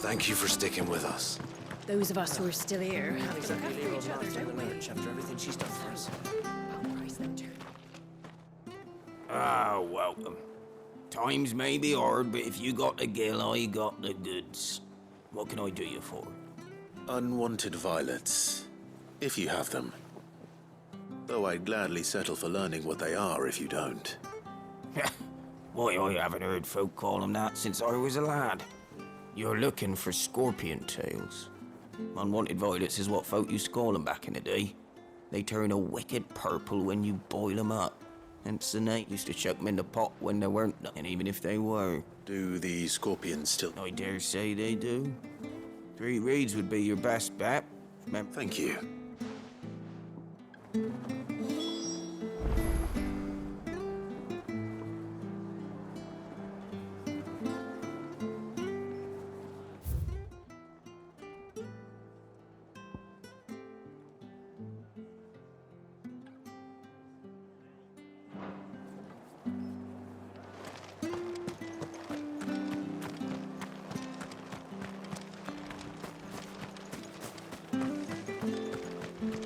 Thank you for sticking with us. Those of us who are still here have to look Exactly after leave each old other, Martha in the don't we? lurch after everything she's done for us. Oh, Christ, no, Jack. Ah, welcome. Times may be hard, but if you got the gill, I got the goods. What can I do you for? Unwanted violets, if you have them. Though I'd gladly settle for learning what they are if you don't. Why, I haven't heard folk call them that since I was a lad. You're looking for scorpion tails. Unwanted violets is what folk used to call them back in the day. They turn a wicked purple when you boil them up. Hence the name used to chuck them in the pot when there weren't none, and even if they were. Do the scorpions still... I dare say they do. 3 reeds would be your best bet. Thank you.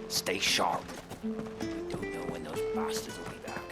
Stay sharp. We don't know when those bastards will be back.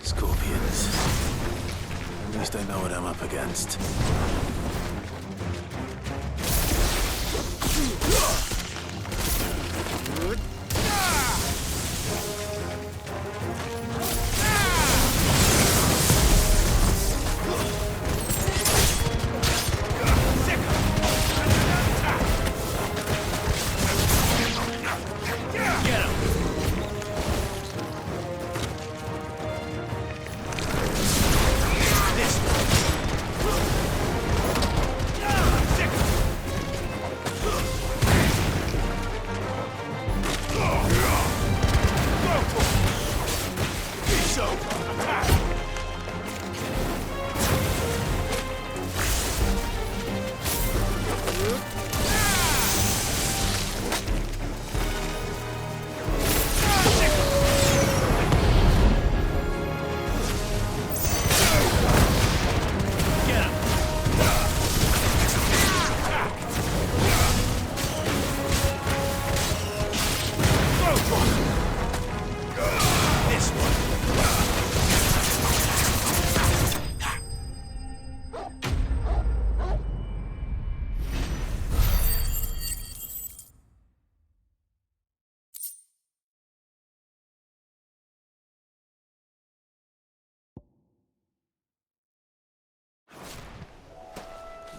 Scorpions. At least I know what I'm up against.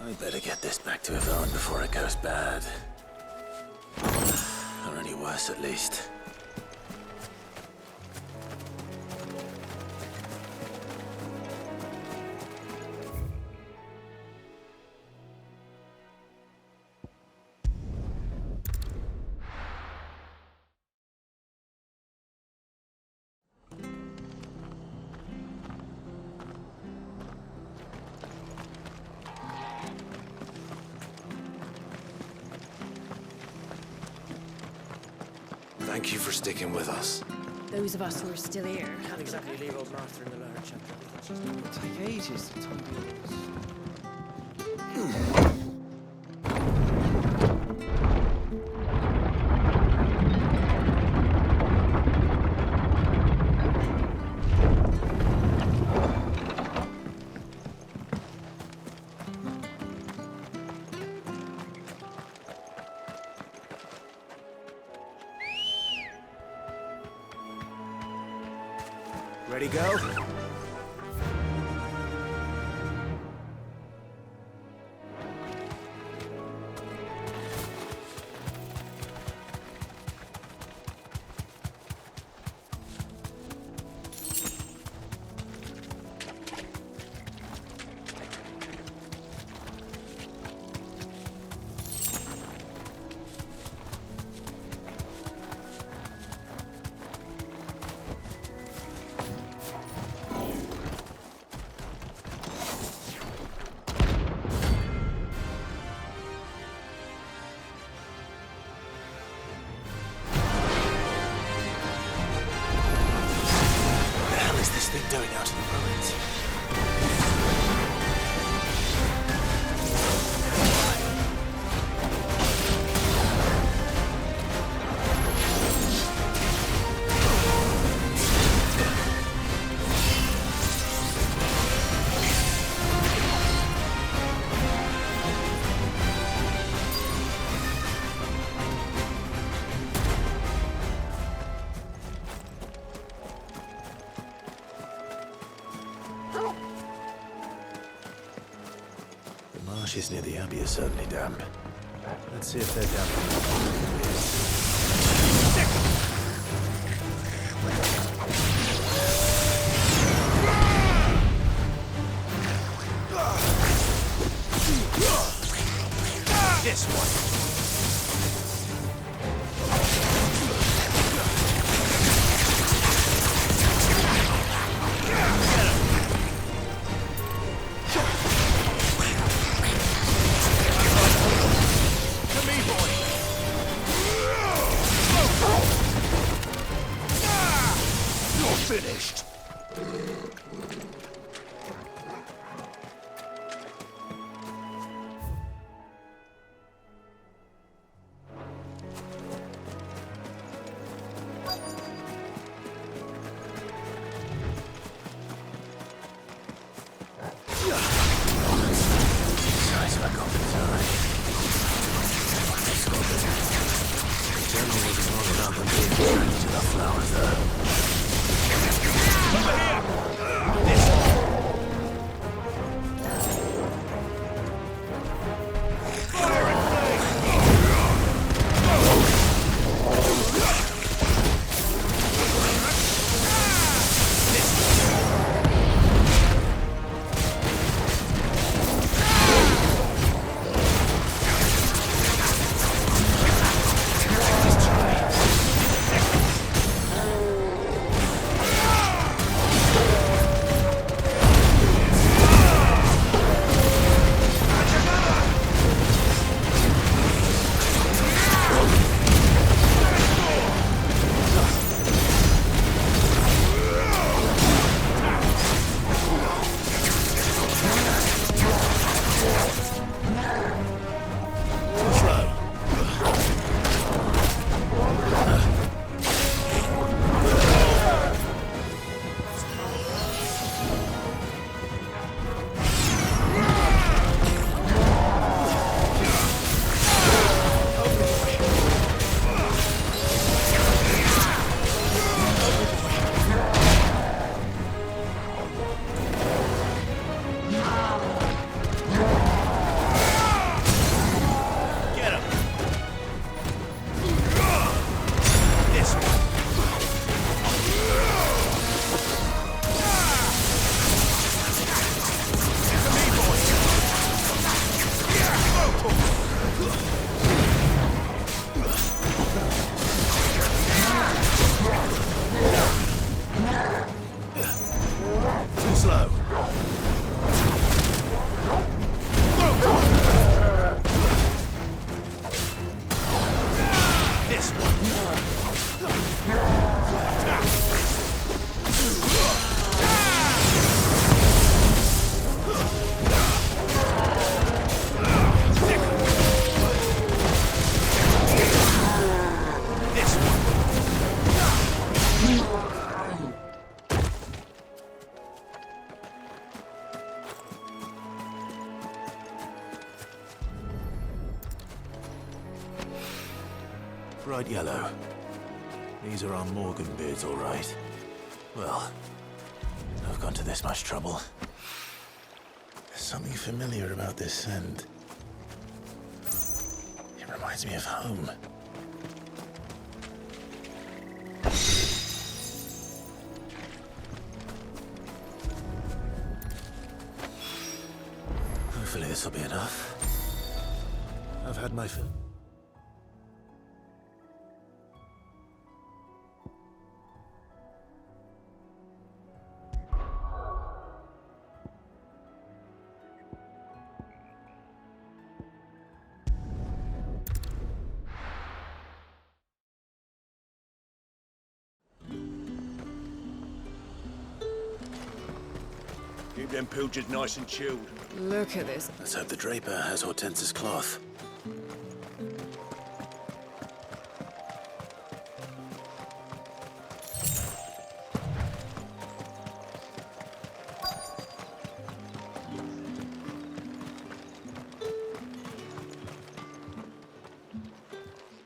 I'd better get this back to Yvonne before it goes bad. Or any worse, at least. Thank you for sticking with us. Those of us who are still here Can't have exactly leave old Martha in the lurch after everything she's done. It'll take ages to tumble us. Ready, go? Doing out in the ruins. The marshes near the Abbey are certainly damp. Let's see if they're damp. This one. Finished. Size of a copper's eye. Journey wasn't long enough when being attracted to the flowers, though. Bright yellow. These are our Morgan beards, all right. Well, I've gone to this much trouble. There's something familiar about this scent. It reminds me of home. Hopefully this will be enough. I've had my fill. Keep them pilchards nice and chilled. Look at this. Let's hope the draper has Hortense's cloth.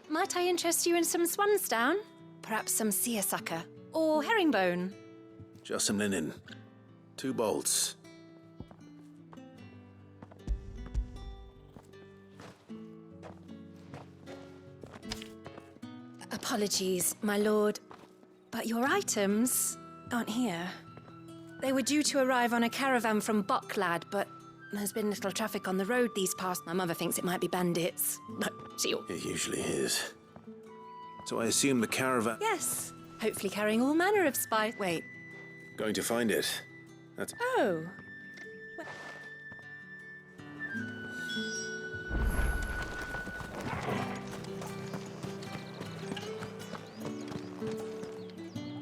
Might I interest you in some swansdown? Perhaps some seersucker? Or herringbone? Just some linen. 2 bolts. Apologies, my lord, but your items aren't here. They were due to arrive on a caravan from Bucklad, but there's been little traffic on the road these past. My mother thinks it might be bandits. But It usually is. So I assume the caravan... yes, hopefully carrying all manner of spice. Wait. Going to find it. That's... Oh.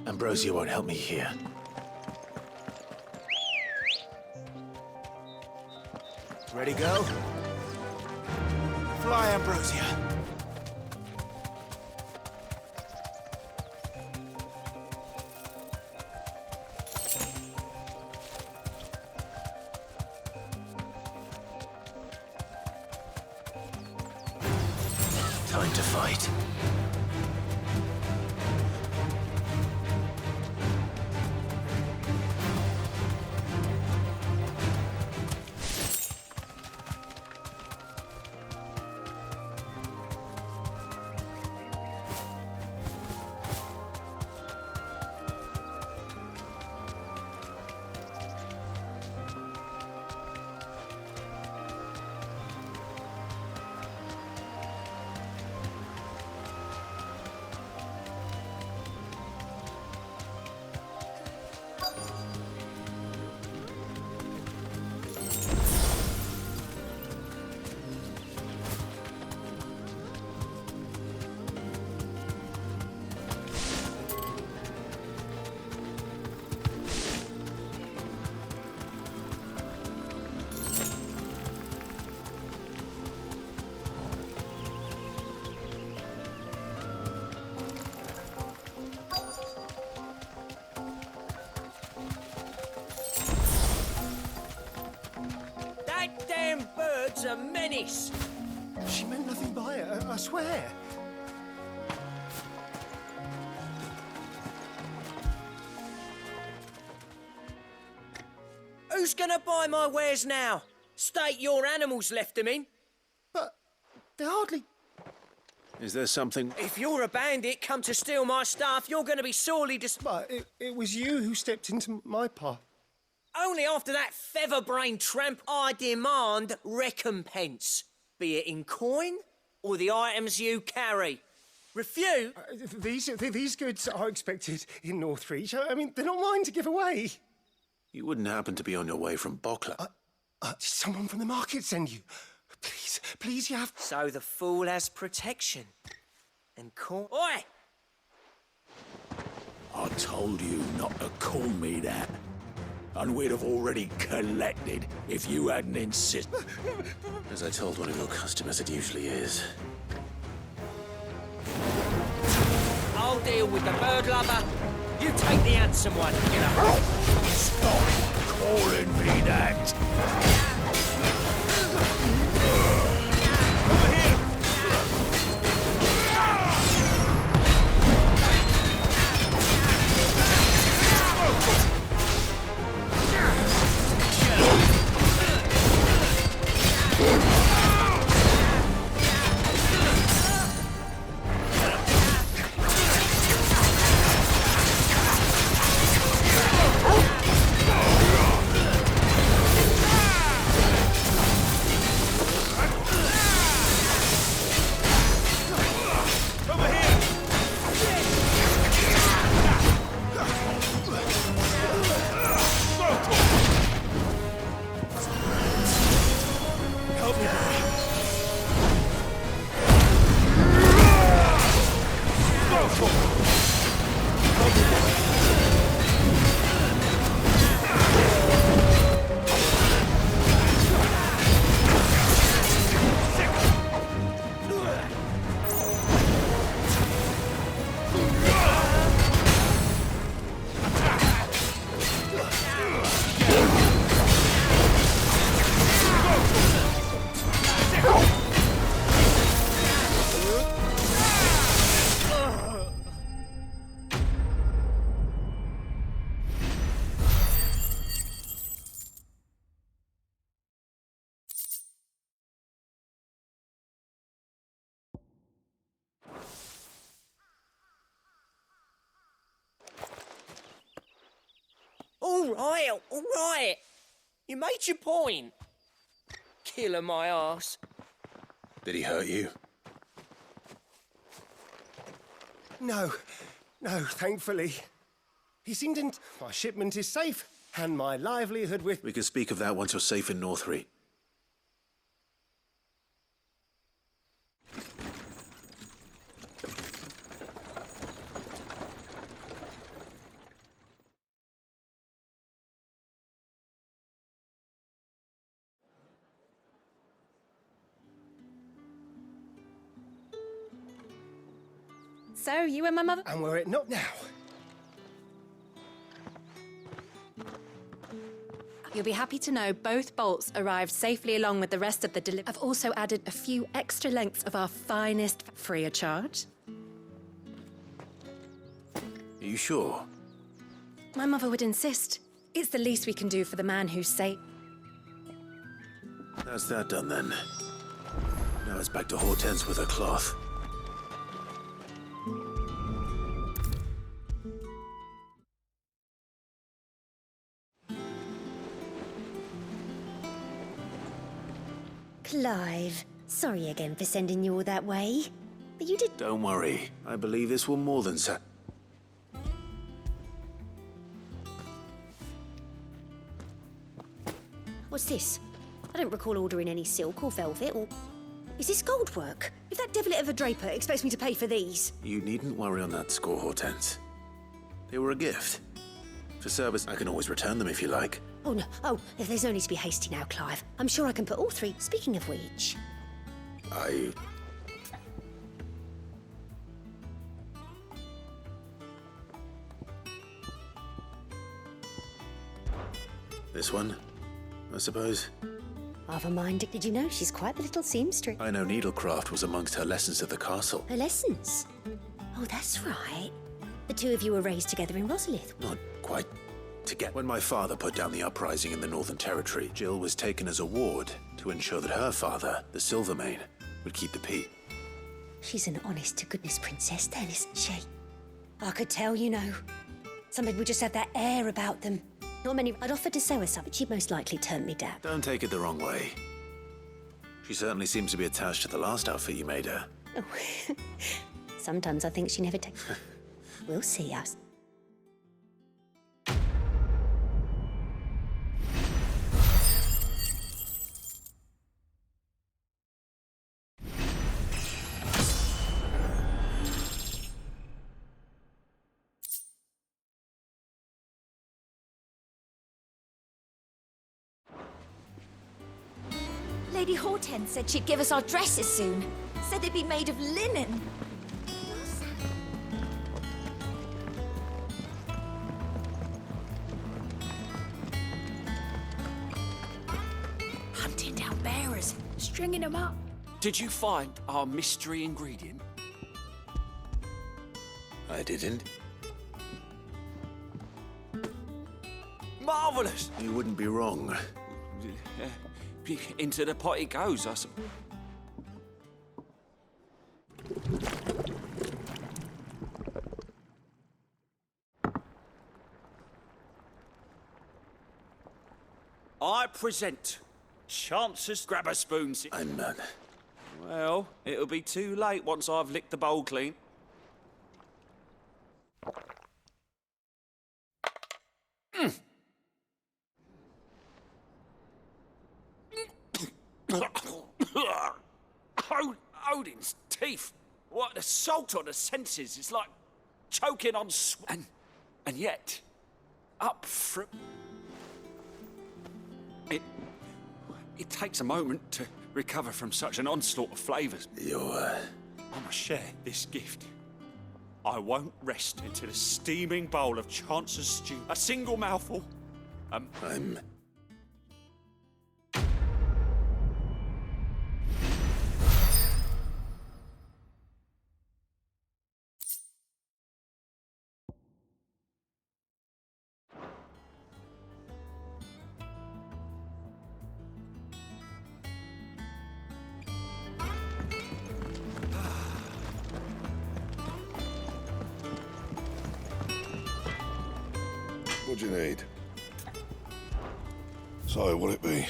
Ambrosia won't help me here. Ready, go? Fly, Ambrosia. Time to fight. It's a menace. She meant nothing by it, I swear. Who's gonna buy my wares now? State your animals left them in. But they hardly... Is there something... If you're a bandit come to steal my stuff, you're gonna be sorely But it was you who stepped into my path. Only after that feather-brained tramp, I demand recompense. Be it in coin or the items you carry. Refuse? These goods are expected in Northreach. I mean, they're not mine to give away. You wouldn't happen to be on your way from Bokla? Did someone from the market send you? Please, you have... So the fool has protection. And call... Oi! I told you not to call me that. And we'd have already collected if you hadn't insisted. As I told one of your customers, it usually is. I'll deal with the bird lover. You take the handsome one, you know. Stop calling me that. Over here! all right. You made your point. Killer my ass. Did he hurt you? No, thankfully. He seemed in... My shipment is safe, and my livelihood with... We can speak of that once you're safe in Northry. So, you and my mother? And were it not now? You'll be happy to know both bolts arrived safely along with the rest of the delivery. I've also added a few extra lengths of our finest free of charge. Are you sure? My mother would insist. It's the least we can do for the man who's safe. That's that done then. Now it's back to Hortense with her cloth. Clive, sorry again for sending you all that way. But you did... Don't worry. I believe this will more than What's this? I don't recall ordering any silk or velvet or... Is this gold work? If that devilet of a draper expects me to pay for these... You needn't worry on that score, Hortense. They were a gift. For service, I can always return them if you like. Oh, no. Oh, there's no need to be hasty now, Clive. I'm sure I can put all three. Speaking of which... This one, I suppose? I've a mind. Did you know she's quite the little seamstress? I know needlecraft was amongst her lessons at the castle. Her lessons? Oh, that's right. The two of you were raised together in Rosalith. Not quite together. When my father put down the uprising in the Northern Territory, Jill was taken as a ward to ensure that her father, the Silvermane, would keep the peace. She's an honest-to-goodness princess then, isn't she? I could tell, you know. Some people just have that air about them. Not many. I'd offered to sew her something. She'd most likely turn me down. Don't take it the wrong way. She certainly seems to be attached to the last outfit you made her. Oh. Sometimes I think she never takes... We'll see us. Lady Hortense said she'd give us our dresses soon. Said they'd be made of linen. Hunting down bearers, stringing them up. Did you find our mystery ingredient? I didn't. Marvellous! You wouldn't be wrong. Into the pot it goes, I suppose. I present Chance's grabber spoons. I'm none. Well, it'll be too late once I've licked the bowl clean. Odin's teeth. What an assault on the senses. It's like choking on and yet, up from... It takes a moment to recover from such an onslaught of flavours. I must share this gift. I won't rest until a steaming bowl of Chance's stew. A single mouthful. I'm... What'd you need? So, will it be?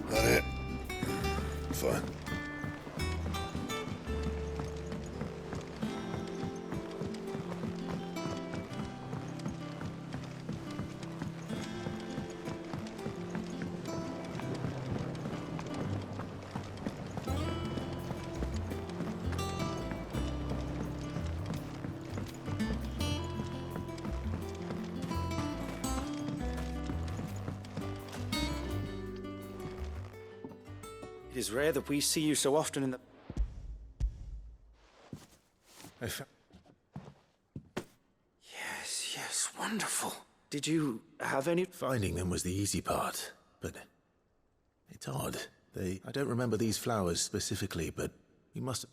That it? Fine. It is rare that we see you so often in the... Yes, wonderful. Did you have any... Finding them was the easy part, but it's odd. I don't remember these flowers specifically, but we must...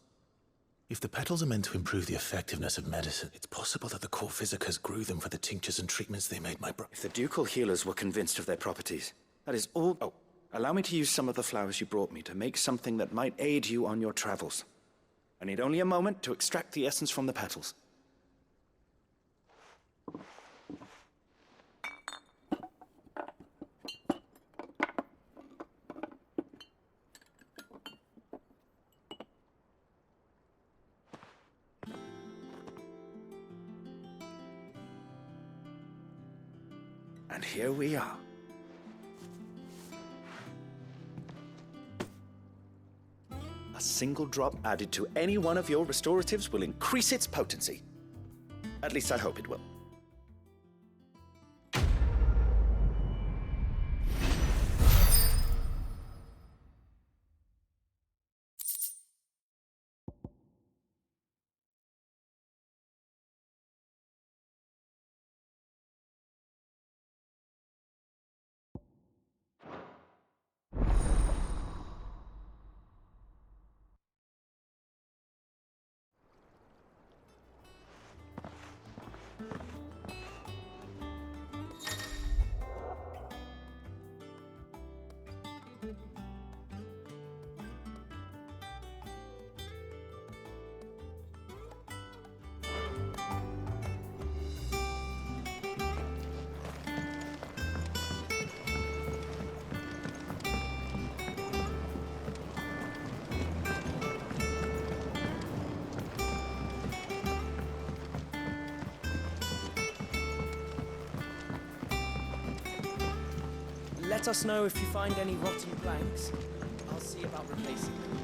If the petals are meant to improve the effectiveness of medicine, it's possible that the core physicers grew them for the tinctures and treatments they made my If the ducal healers were convinced of their properties, that is all... Oh, allow me to use some of the flowers you brought me to make something that might aid you on your travels. I need only a moment to extract the essence from the petals. And here we are. A single drop added to any one of your restoratives will increase its potency. At least I hope it will. Let us know if you find any rotten planks. I'll see about replacing them.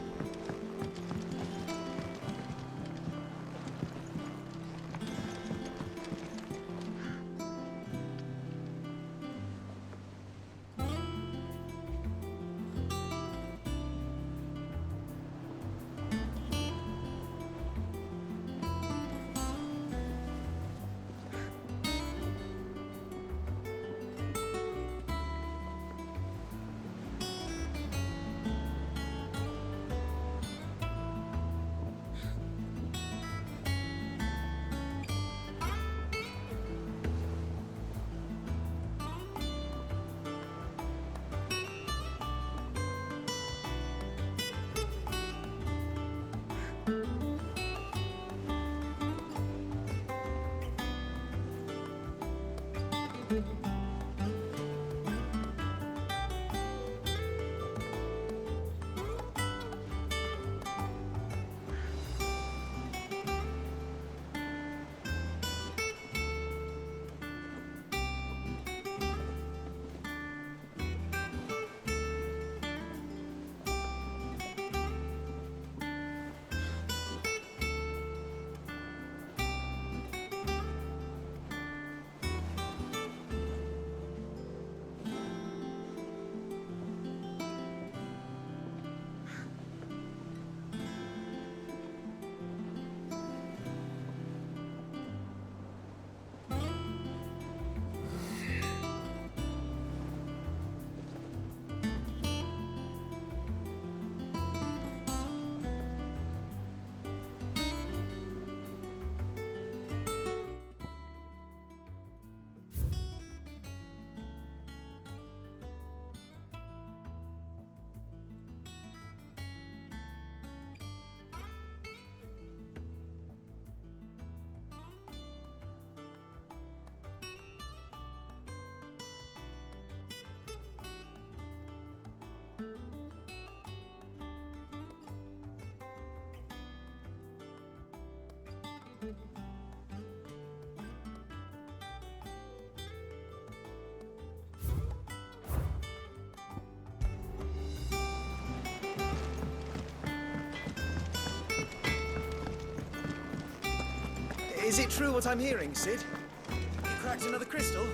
Is it true what I'm hearing, Sid? You cracked another crystal?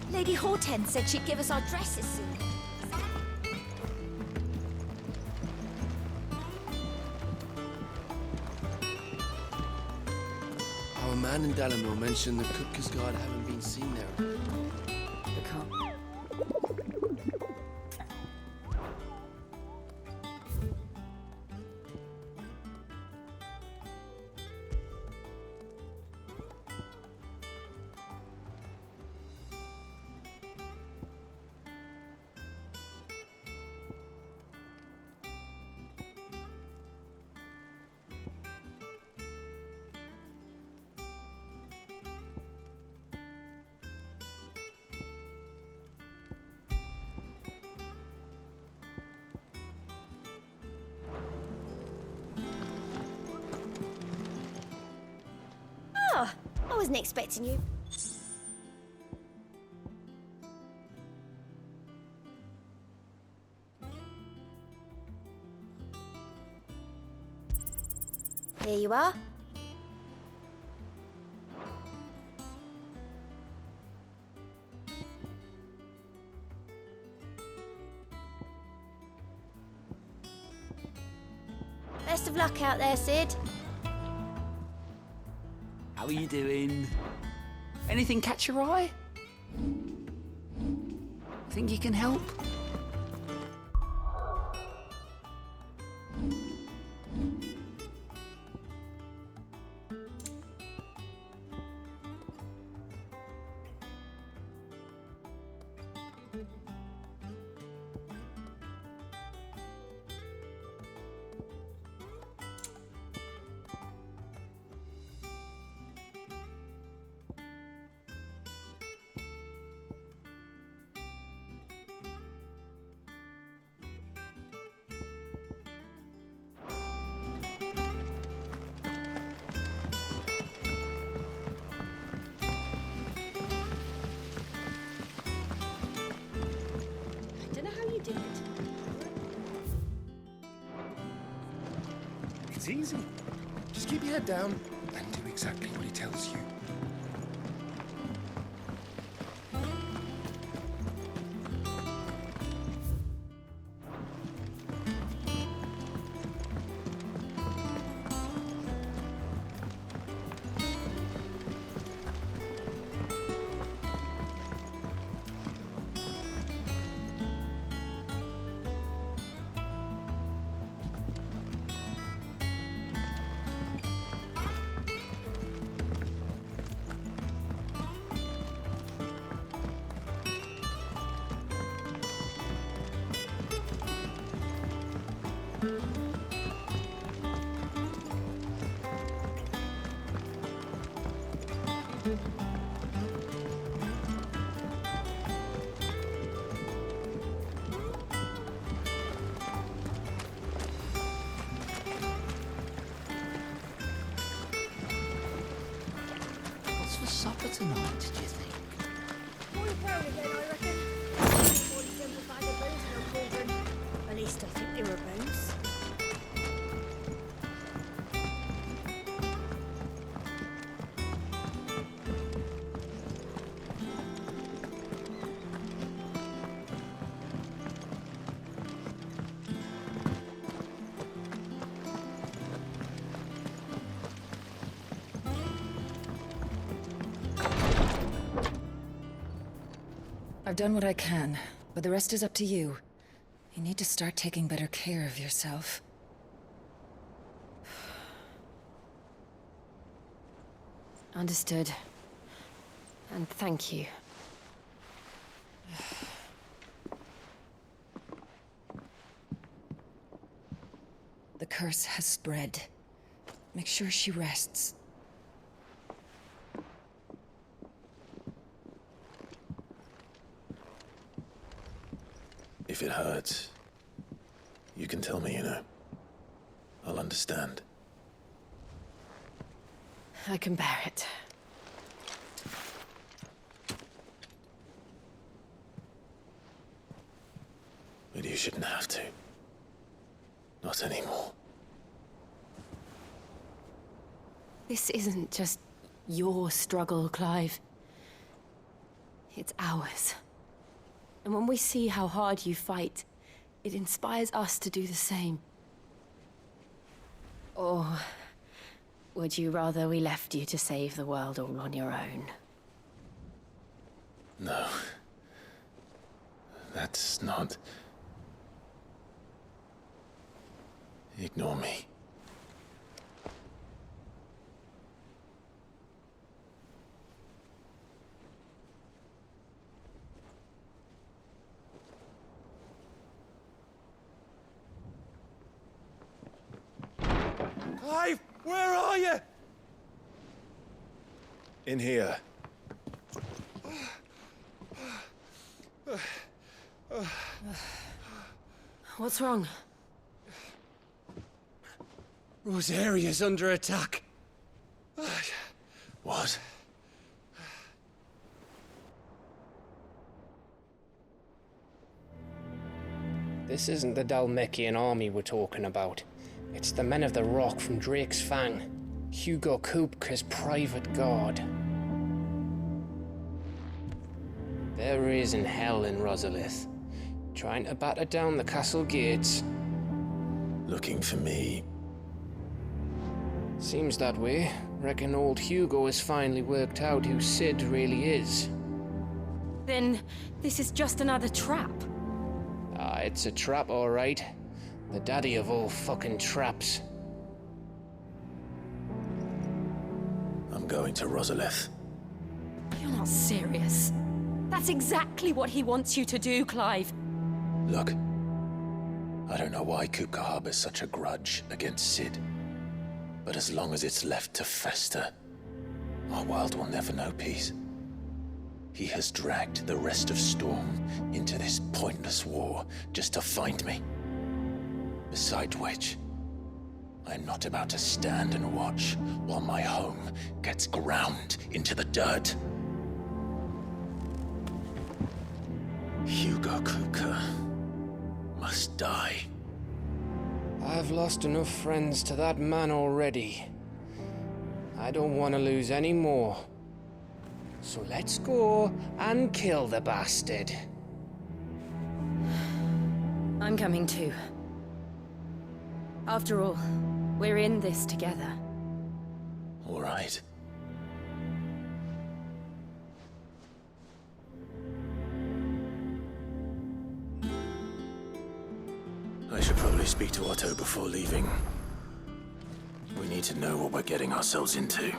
Lady Hortense said she'd give us our dresses soon. Our man in Dalamore mentioned the Cooker's Guard haven't been seen there. The cop. Oh, I wasn't expecting you. Here you are. Best of luck out there, Sid. How are you doing? Anything catch your eye? Think you can help? Do it. It's easy. Just keep your head down and do exactly what he tells you. What's for supper tonight, do you think? More brown again, I reckon. At least I think they were bones. I've done what I can, but the rest is up to you. You need to start taking better care of yourself. Understood. And thank you. The curse has spread. Make sure she rests. If it hurts, you can tell me, you know. I'll understand. I can bear it. But you shouldn't have to. Not anymore. This isn't just your struggle, Clive. It's ours. And when we see how hard you fight, it inspires us to do the same. Or would you rather we left you to save the world all on your own? No. That's not... Ignore me. Clive, where are you? In here. What's wrong? Rosaria's under attack. What? This isn't the Dalmekian army we're talking about. It's the men of the Rock from Drake's Fang. Hugo Kupka's private guard. They're raising hell in Rosalith, trying to batter down the castle gates. Looking for me. Seems that way. Reckon old Hugo has finally worked out who Sid really is. Then this is just another trap. Ah, it's a trap, all right. The daddy of all fucking traps. I'm going to Rosalith. You're not serious. That's exactly what he wants you to do, Clive. Look, I don't know why Kupka harbors such a grudge against Sid. But as long as it's left to fester, our world will never know peace. He has dragged the rest of Storm into this pointless war just to find me. Besides which, I'm not about to stand and watch while my home gets ground into the dirt. Hugo Kupka must die. I've lost enough friends to that man already. I don't want to lose any more. So let's go and kill the bastard. I'm coming too. After all, we're in this together. All right. I should probably speak to Otto before leaving. We need to know what we're getting ourselves into.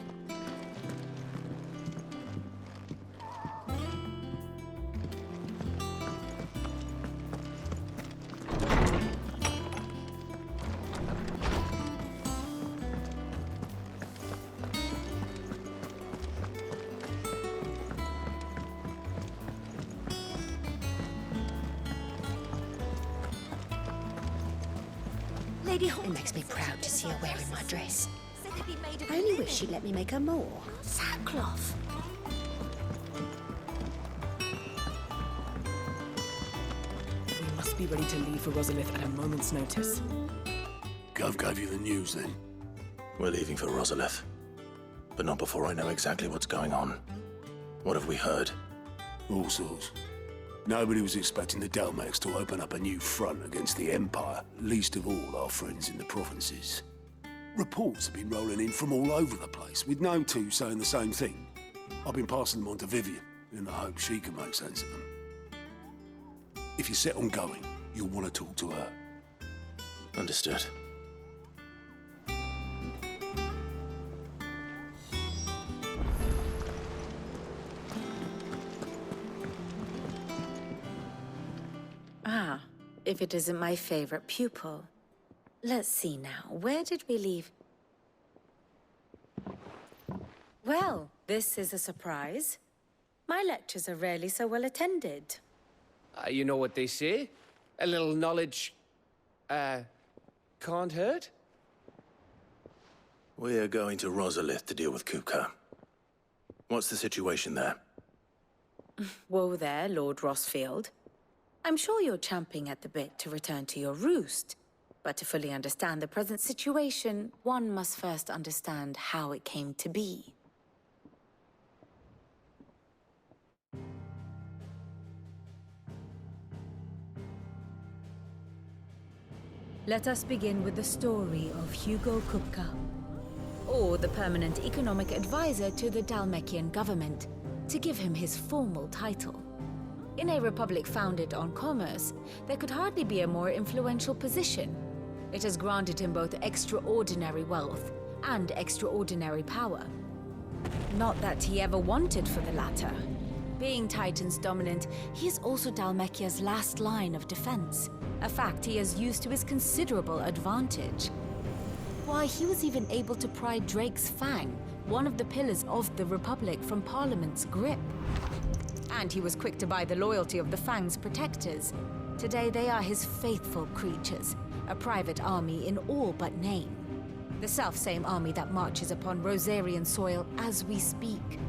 It makes me proud to see her wearing my dress. I only wish she'd let me make her more. Sackcloth. We must be ready to leave for Rosalith at a moment's notice. Gov gave you the news then? We're leaving for Rosalith. But not before I know exactly what's going on. What have we heard? All sorts. Nobody was expecting the Dalmaks to open up a new front against the Empire, least of all our friends in the provinces. Reports have been rolling in from all over the place, with no two saying the same thing. I've been passing them on to Vivian, in the hope she can make sense of them. If you're set on going, you'll want to talk to her. Understood. Ah, if it isn't my favorite pupil. Let's see now, where did we leave? Well, this is a surprise. My lectures are rarely so well attended. You know what they say? A little knowledge, can't hurt? We're going to Rosalith to deal with Kupka. What's the situation there? Whoa there, Lord Rossfield. I'm sure you're champing at the bit to return to your roost. But to fully understand the present situation, one must first understand how it came to be. Let us begin with the story of Hugo Kupka, or the permanent economic advisor to the Dalmekian government, to give him his formal title. In a republic founded on commerce, there could hardly be a more influential position. It has granted him both extraordinary wealth and extraordinary power. Not that he ever wanted for the latter. Being Titan's dominant, he is also Dalmekia's last line of defense, a fact he has used to his considerable advantage. Why, he was even able to pry Drake's Fang, one of the pillars of the Republic, from Parliament's grip. And he was quick to buy the loyalty of the Fang's protectors. Today they are his faithful creatures, a private army in all but name. The self-same army that marches upon Rosarian soil as we speak.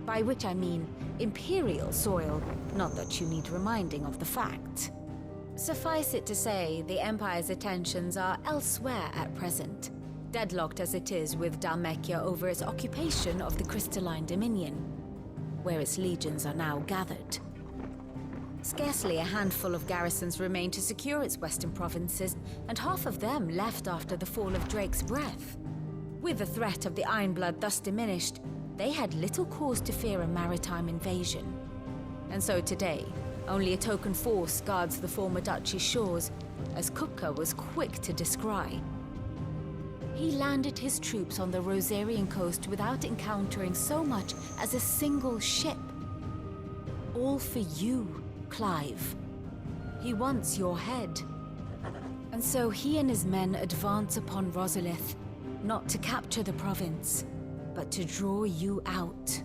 By which I mean Imperial soil, not that you need reminding of the fact. Suffice it to say, the Empire's attentions are elsewhere at present, deadlocked as it is with Dalmekia over its occupation of the Crystalline Dominion, where its legions are now gathered. Scarcely a handful of garrisons remain to secure its western provinces, and half of them left after the fall of Drake's Breath. With the threat of the Ironblood thus diminished, they had little cause to fear a maritime invasion. And so today, only a token force guards the former duchy's shores, as Kupka was quick to descry. He landed his troops on the Rosarian coast without encountering so much as a single ship. All for you, Clive. He wants your head. And so he and his men advance upon Rosalith, not to capture the province, but to draw you out.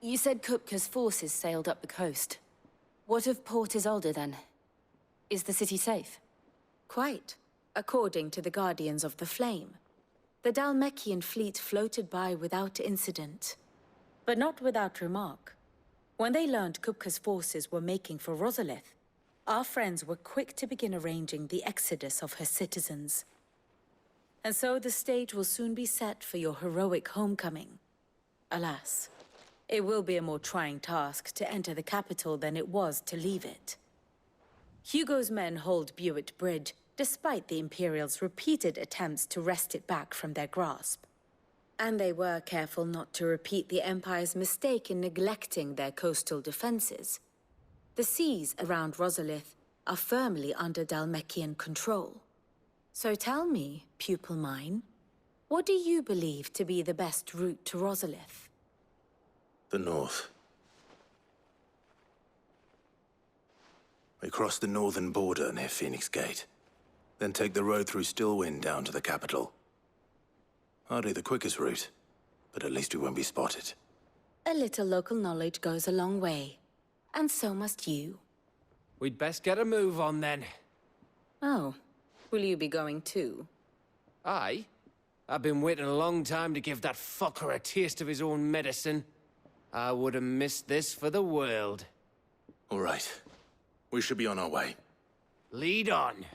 You said Kupka's forces sailed up the coast. What of Port Isolde, then? Is the city safe? Quite, according to the Guardians of the Flame. The Dalmekian fleet floated by without incident. But not without remark. When they learned Kupka's forces were making for Rosalith, our friends were quick to begin arranging the exodus of her citizens. And so the stage will soon be set for your heroic homecoming. Alas, it will be a more trying task to enter the capital than it was to leave it. Hugo's men hold Buett Bridge, despite the Imperials' repeated attempts to wrest it back from their grasp. And they were careful not to repeat the Empire's mistake in neglecting their coastal defenses. The seas around Rosalith are firmly under Dalmekian control. So tell me, pupil mine, what do you believe to be the best route to Rosalith? The north. We cross the northern border near Phoenix Gate, then take the road through Stillwind down to the capital. Hardly the quickest route, but at least we won't be spotted. A little local knowledge goes a long way, and so must you. We'd best get a move on then. Oh, will you be going too? Aye. I've been waiting a long time to give that fucker a taste of his own medicine. I would have missed this for the world. All right. We should be on our way. Lead on.